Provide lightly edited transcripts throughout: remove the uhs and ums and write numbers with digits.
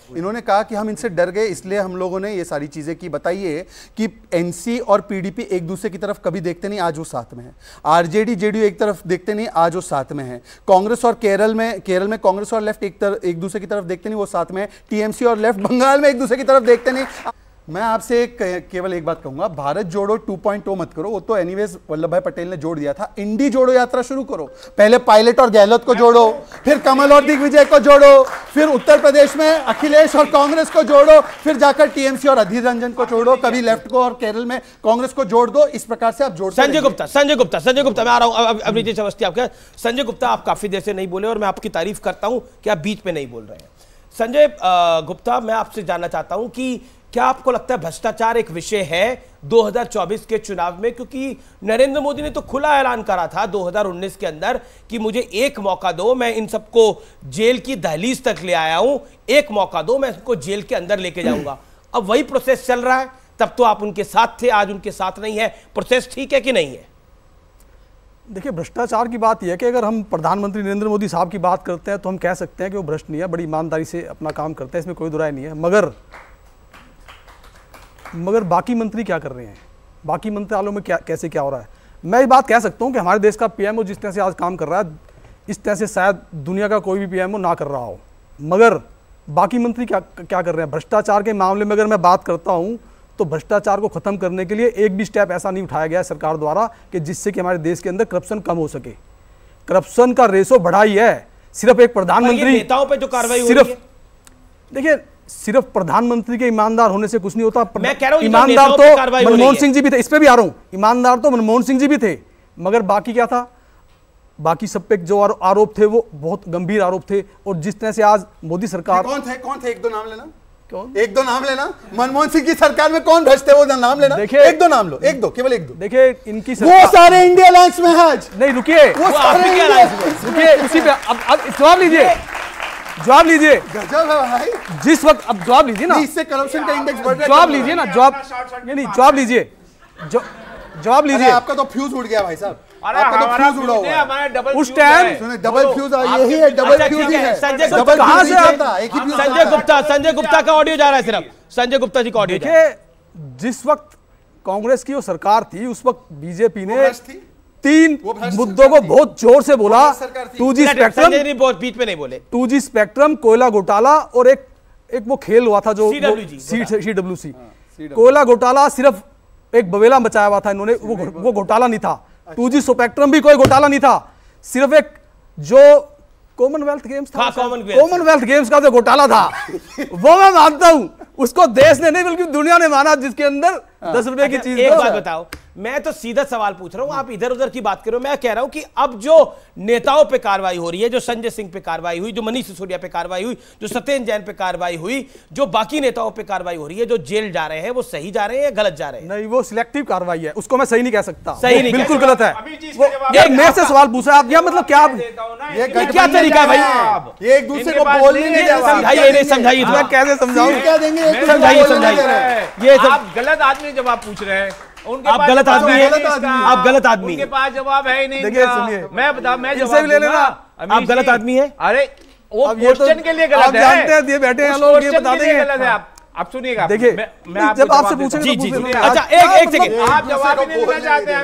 इन्होंने कहा कि हम इनसे डर गए इसलिए हम लोगों ने ये सारी चीजें की। बताइए कि एनसी और पीडीपी एक दूसरे की तरफ कभी देखते नहीं, आज वो साथ में है। आरजेडी जेडीयू एक तरफ देखते नहीं, आज वो साथ में है। कांग्रेस और केरल में कांग्रेस और लेफ्ट एक दूसरे की तरफ देखते नहीं, वो साथ में है। टीएमसी और लेफ्ट बंगाल में एक दूसरे की तरफ देखते नहीं। मैं आपसे केवल एक बात कहूंगा, भारत जोड़ो 2.0 मत करो, वो तो एनीवेज वल्लभ भाई पटेल ने जोड़ दिया था। इंडी जोड़ो यात्रा शुरू करो। पहले पायलट और गहलोत को जोड़ो, फिर कमल और दिग्विजय को जोड़ो, फिर उत्तर प्रदेश में अखिलेश और कांग्रेस को जोड़ो, फिर जाकर टीएमसी और अधीर रंजन को जोड़ो, कभी लेफ्ट को और केरल में कांग्रेस को जोड़ दो। इस प्रकार से आप जोड़। संजय गुप्ता मैं आ रहा हूं। अभिजीत अवस्थी आपका। संजय गुप्ता, आप काफी देर से नहीं बोले और मैं आपकी तारीफ करता हूं कि आप बीच में नहीं बोल रहे हैं। संजय गुप्ता, मैं आपसे जानना चाहता हूं कि क्या आपको लगता है भ्रष्टाचार एक विषय है 2024 के चुनाव में? क्योंकि नरेंद्र मोदी ने तो खुला ऐलान करा था 2019 के अंदर कि मुझे एक मौका दो, मैं इन सबको जेल की दहलीज तक ले आया हूं, एक मौका दो, मैं इनको जेल के अंदर लेके जाऊंगा। अब वही प्रोसेस चल रहा है। तब तो आप उनके साथ थे, आज उनके साथ नहीं है। प्रोसेस ठीक है कि नहीं है? देखिए, भ्रष्टाचार की बात यह है कि अगर हम प्रधानमंत्री नरेंद्र मोदी साहब की बात करते हैं तो हम कह सकते हैं कि वो भ्रष्ट नहीं है, बड़ी ईमानदारी से अपना काम करते हैं, इसमें कोई दुराय नहीं है। मगर बाकी मंत्री क्या कर रहे हैं, बाकी मंत्रालयों में कैसे क्या हो रहा है? मैं ये बात कह सकता हूं कि हमारे देश का पीएमओ जिस तरह से आज काम कर रहा है, इस तरह से शायद दुनिया का कोई भी पीएमओ ना कर रहा हो। मगर बाकी मंत्री क्या कर रहे हैं? भ्रष्टाचार के मामले में अगर मैं बात करता हूं तो भ्रष्टाचार को खत्म करने के लिए एक भी स्टेप ऐसा नहीं उठाया गया है सरकार द्वारा कि जिससे कि हमारे देश के अंदर करप्शन कम हो सके। करप्शन का रेशो बढ़ा ही है। सिर्फ एक प्रधानमंत्री, नेताओं पे जो कार्रवाई हो रही है, देखिए, सिर्फ प्रधानमंत्री के ईमानदार होने से कुछ नहीं होता। मैं कह रहा हूं ईमानदार तो मनमोहन सिंह जी भी थे, इस पे भी आ रहा हूं। ईमानदार तो मनमोहन सिंह जी भी थे, मगर बाकी क्या था? बाकी सब पे जो आरोप थे वो बहुत गंभीर आरोप थे। और जिस तरह से आज मोदी सरकार, कौन थे? एक दो नाम लेना। कौन? एक दो नाम लेना। मनमोहन सिंह की सरकार में कौन भ्रष्ट थे, वो नाम लेना। देखिए, एक दो नाम लो, एक दो, केवल एक दो। देखिए, इनकी वो सारे इंडिया अलायंस में है आज। नहीं, रुकिए, वो सारे रुकिए, उसी पे अब जवाब लीजिए। गजब है भाई। जिस वक्त, अब जवाब लीजिए ना, इससे करप्शन का इंडेक्स बढ़ रहा है। जवाब लीजिए ना, जवाब लीजिए। आपका तो फ्यूज उड़ गया भाई साहब, आपका तो फ्यूज उड़ा हुआ है। उस टाइम सुने, डबल फ्यूज यही है, डबल फ्यूज ही है। संजय गुप्ता का ऑडियो जा रहा है सिर्फ। संजय गुप्ता जी का ऑडियो। देखिए, जिस वक्त कांग्रेस की वो सरकार थी उस वक्त बीजेपी ने 3 मुद्दों को बहुत जोर से बोला। 2G स्पेक्ट्रम, बीच में नहीं बोले, 2G स्पेक्ट्रम, कोयला घोटाला और एक वो खेल हुआ था जो CWC। कोयला घोटाला सिर्फ एक बवेला मचाया हुआ था इन्होंने, वो घोटाला नहीं था। 2G स्पेक्ट्रम भी कोई घोटाला नहीं था, सिर्फ एक जो कॉमनवेल्थ गेम्स था, कॉमनवेल्थ गेम्स का जो घोटाला था वो मैं मानता हूं, उसको देश ने नहीं बल्कि दुनिया ने माना, जिसके अंदर 10 रुपए की चीज। एक बात बताओ, मैं तो सीधा सवाल पूछ रहा हूं, आप इधर उधर की बात करो। मैं कह रहा हूं कि अब जो नेताओं पे कार्रवाई हो रही है, जो संजय सिंह पे कार्रवाई हुई, जो मनीष सिसोदिया पे कार्रवाई हुई, जो सत्येंद्र जैन पे कार्रवाई हुई, जो बाकी नेताओं पे कार्रवाई हो रही है, जो जेल जा रहे हैं, वो सही जा रहे हैं या गलत जा रहे हैं? नहीं, वो सिलेक्टिव कार्रवाई है, उसको मैं सही नहीं कह सकता। सही नहीं, बिल्कुल गलत है। मेरे से सवाल पूछा आप, या मतलब क्या क्या तरीका है भाई? ये एक दूसरे को बोलने नहीं दे, समझाइए, मैं कैसे समझाऊं? क्या देंगे? समझाइए। ये आप गलत आदमी जवाब पूछ रहे हैं, आप गलत आदमी हैं, आप गलत आदमी हैं, उनके पास जवाब है ही नहीं। देखिए, सुनिए, मैं जवाब भी ले लेना। आप गलत आदमी हैं। अरे वो क्वेश्चन के लिए गलत है, आप जानते हैं, ये बैठे हैं लोग, ये बता देंगे। गलत है। आप सुनिएगा, देखिए, मैं जब आपसे पूछेंगे जी, अच्छा एक सेकंड, आप जवाब नहीं लेना चाहते हैं।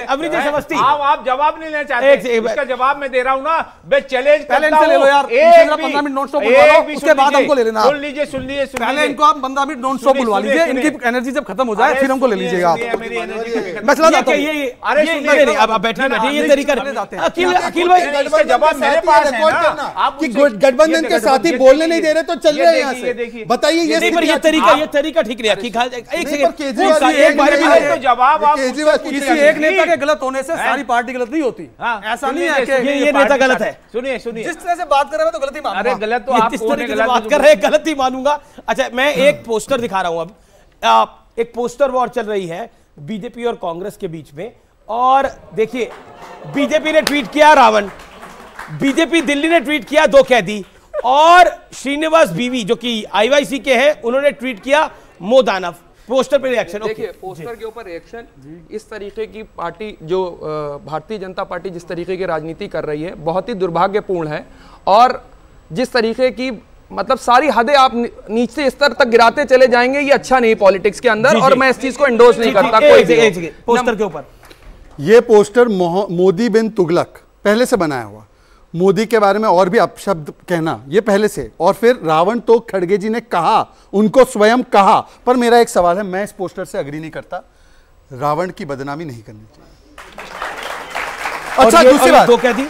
अभिजीत अवस्थी, आप जवाब नहीं लेना चाहते, इसका जवाब मैं दे रहा हूं ना। मैं चैलेंज पहले करता इनसे ले लो यार, 15 मिनट नॉन स्टॉप बुलवा लो, उसके बाद हमको ले लेना। सुन लीजिए पहले इनको आप 15 मिनट नॉन स्टॉप बुलवा लीजिए, इनकी एनर्जी जब खत्म हो जाए फिर हमको ले लीजिएगा आप। मैं चला जाता हूं। अरे आप बैठिए, ये तरीका अखिल भाई, जवाब मेरे पास है ना। आप गठबंधन के साथी बोलने नहीं दे रहे तो चल रहे हैं यहाँ से। बताइए, ये तरीका ठीक नहीं है। एक सेकंड, एक बार तो जवाब आप किसी एक नेता के गलत होने से सारी पार्टी गलत नहीं होती। ऐसा नहीं है कि ये नेता गलत है। सुनिए, जिस तरह से बात कर रहे हैं तो गलती मानूंगा। अरे गलत तो आप जिस तरीके से बात कर रहे हैं गलत ही मानूंगा। अच्छा, मैं एक पोस्टर दिखा रहा हूं अब। एक पोस्टर वॉर चल रही है बीजेपी और कांग्रेस के बीच में। और देखिए, बीजेपी ने ट्वीट किया रावण, बीजेपी दिल्ली ने ट्वीट किया 2 कैदी, और श्रीनिवास बीवी जो कि आईवाईसी के हैं उन्होंने ट्वीट किया मोदानव। पोस्टर पे रिएक्शन। देखिए, पोस्टर के ऊपर रिएक्शन, इस तरीके की पार्टी जो भारतीय जनता पार्टी जिस तरीके की राजनीति कर रही है बहुत ही दुर्भाग्यपूर्ण है। और जिस तरीके की मतलब सारी हदें आप नीचे स्तर तक गिराते चले जाएंगे, ये अच्छा नहीं पॉलिटिक्स के अंदर, और मैं इस चीज को एंडोर्स नहीं करता। कोई पोस्टर के ऊपर ये पोस्टर मोदी बिन तुगलक पहले से बनाया हुआ, मोदी के बारे में और भी अपशब्द कहना ये पहले से, और फिर रावण तो खड़गे जी ने कहा, उनको स्वयं कहा। पर मेरा एक सवाल है, मैं इस पोस्टर से अग्री नहीं करता, रावण की बदनामी नहीं करनी चाहिए। अच्छा दूसरी बात तो क्या थी,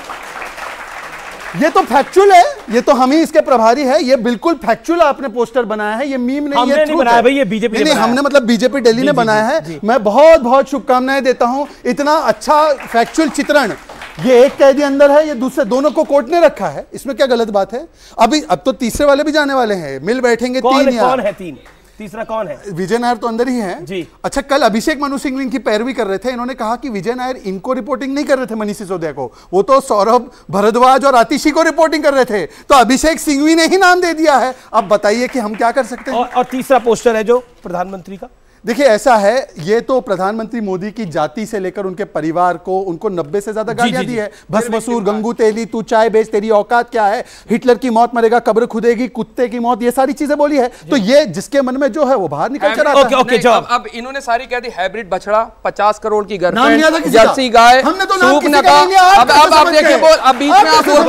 ये तो फैक्चुअल है, ये तो हम ही इसके प्रभारी है, ये बिल्कुल फैक्चुअल आपने पोस्टर बनाया है, ये मीम नहीं, हमने ये नहीं बनाया भाई, ये बीजेपी ने नहीं, हमने मतलब बीजेपी दिल्ली ने बनाया है। मैं बहुत बहुत शुभकामनाएं देता हूं, इतना अच्छा फैक्चुअल चित्रण। ये एक कैदी अंदर है, ये दूसरे, दोनों को कोर्ट ने रखा है, इसमें क्या गलत बात है? अब तो तीसरे वाले भी जाने वाले हैं, मिल बैठेंगे। कौन है तीन? तीसरा कौन है? विजय नायर तो अंदर ही हैं जी। अच्छा, कल अभिषेक मनु सिंह इनकी पैरवी कर रहे थे, इन्होंने कहा कि विजय नायर इनको रिपोर्टिंग नहीं कर रहे थे, मनीष सिसोदिया को, वो तो सौरभ भारद्वाज और आतिशी को रिपोर्टिंग कर रहे थे, तो अभिषेक सिंघवी ने ही नाम दे दिया है। अब बताइए कि हम क्या कर सकते हैं। और तीसरा पोस्टर है जो प्रधानमंत्री का, देखिए ऐसा है, ये तो प्रधानमंत्री मोदी की जाति से लेकर उनके परिवार को, उनको 90 से ज्यादा गालियां दी है। भस्मसूर, गंगू तेली, तू चाय बेच, तेरी औकात क्या है, हिटलर की मौत मरेगा, कब्र खुदेगी, कुत्ते की मौत, ये सारी चीजें बोली है। तो ये जिसके मन में जो है वो बाहर निकल चला है। अब इन्होंने सारी कह दी, हाइब्रिड बछड़ा, 50 करोड़ की नाम नहीं आता गर्लफ्रेंड, किसी का। जर्सी गाय, हमने तो नाम सूप किसी का नका। नहीं लिया, आप अब कैसे आप समझ देखिए, गए? अब बीच में आप बोल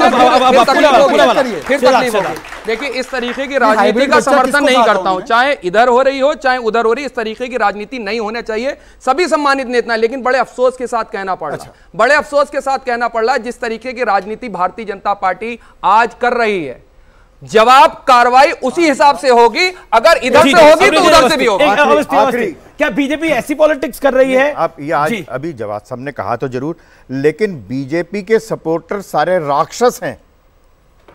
फिर तकलीफ होगी। होगी। देखिए इस तरीके की राजनीति का समर्थन नहीं करता हूं, चाहे इधर हो रही हो चाहे उधर हो रही, इस तरीके की राजनीति नहीं होना चाहिए। सभी सम्मानित नेता, लेकिन बड़े अफसोस के साथ कहना पड़ रहा, बड़े अफसोस के साथ कहना पड़ रहा है, जिस तरीके की राजनीति भारतीय जनता पार्टी आज कर रही है, जवाब कार्रवाई उसी हिसाब से होगी। अगर इधर से होगी तो उधर से भी होगी। क्या बीजेपी ऐसी पॉलिटिक्स कर रही है? आप ये आज अभी जवाब सबने कहा तो जरूर, लेकिन बीजेपी के सपोर्टर सारे राक्षस हैं,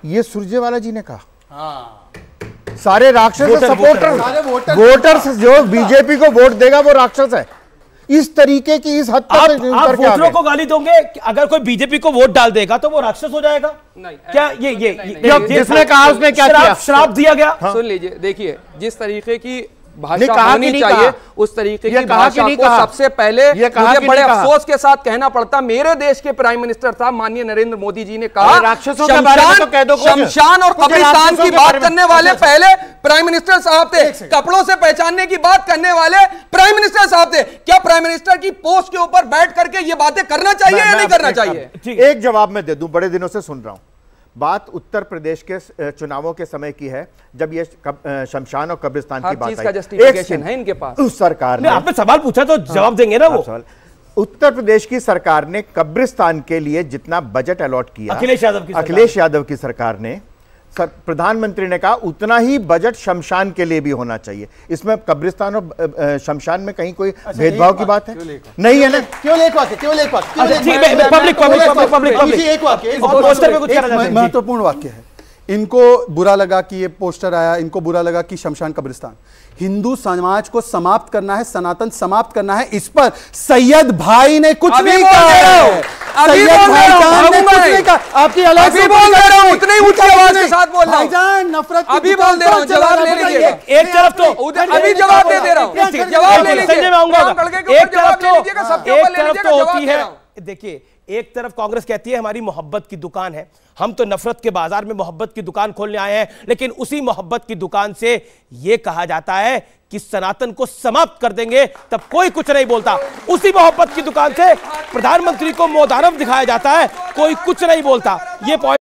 ये सुरजेवाला जी ने कहा। सारे राक्षस सपोर्टर, वोटर्स जो बीजेपी को वोट देगा वो राक्षस है। इस तरीके की इस हद तक आप वोटरों को गाली दोगे? अगर कोई बीजेपी को वोट डाल देगा तो वो राक्षस हो जाएगा? नहीं, क्या ये जिसने कहा उसने क्या किया? श्राप दिया गया। सुन लीजिए, देखिए जिस तरीके की भाषा होनी चाहिए उस तरीके की भाषा को सबसे पहले मुझे बड़े अफसोस के साथ कहना पड़ता, मेरे देश के प्राइम मिनिस्टर साहब माननीय नरेंद्र मोदी जी ने कहा, शमशान और कब्रिस्तान की बात करने वाले पहले प्राइम मिनिस्टर साहब थे, कपड़ों से पहचानने की बात करने वाले प्राइम मिनिस्टर साहब थे। क्या प्राइम मिनिस्टर की पोस्ट के ऊपर बैठ करके ये बातें करना चाहिए या नहीं करना चाहिए? एक जवाब मैं दे दूं, बड़े दिनों से सुन रहा हूं। बात उत्तर प्रदेश के चुनावों के समय की है, जब ये शमशान और कब्रिस्तान की बात का जस्टिफिकेशन है इनके पास। उस सरकार ने, आपने सवाल पूछा तो जवाब देंगे ना वो। उत्तर प्रदेश की सरकार ने कब्रिस्तान के लिए जितना बजट अलॉट किया, अखिलेश यादव की सरकार ने, प्रधानमंत्री ने कहा उतना ही बजट शमशान के लिए भी होना चाहिए। इसमें कब्रिस्तान और शमशान में कहीं कोई भेदभाव की बात है नहीं है ना? केवल एक वाक्य, केवल एक वाक्य, महत्वपूर्ण वाक्य है। इनको बुरा लगा कि ये पोस्टर आया, इनको बुरा लगा कि शमशान कब्रिस्तान। हिंदू समाज को समाप्त करना है, सनातन समाप्त करना है, इस पर सैयद भाई ने कुछ नहीं कहा। सैयद भाईजान ने कुछ नहीं कहा। आपकी अलग से बोल रहा हूं, उतनी ऊंची आवाज के साथ बोल रहा हूं। भाईजान नफरत अभी बोल दे रहा हूं, जवाब ले लीजिए। एक तरफ तो अभी जवाब दे रहा हूं, जवाब ले लीजिए। एक तरफ तो होती है, देखिए एक तरफ कांग्रेस कहती है हमारी मोहब्बत की दुकान है, हम तो नफरत के बाजार में मोहब्बत की दुकान खोलने आए हैं, लेकिन उसी मोहब्बत की दुकान से यह कहा जाता है कि सनातन को समाप्त कर देंगे, तब कोई कुछ नहीं बोलता। उसी मोहब्बत की दुकान से प्रधानमंत्री को मोदारफ दिखाया जाता है, कोई कुछ नहीं बोलता। ये पॉइंट